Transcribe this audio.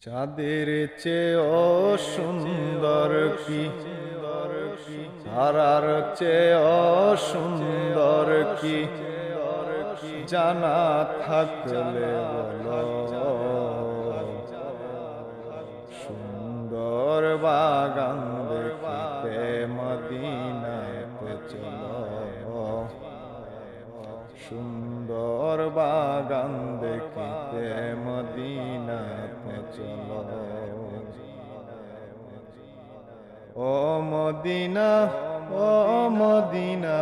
চাঁদের চেয়েও সুন্দর কি, তারার চেয়েও সুন্দর কি, জানা থাকলে বলো। সুন্দর বাগান দেখিতে মদিনাতে চলো। সুন্দর বাগান দেখিতে মদিনাতে চলো। ও মদিনা, ও মদিনা,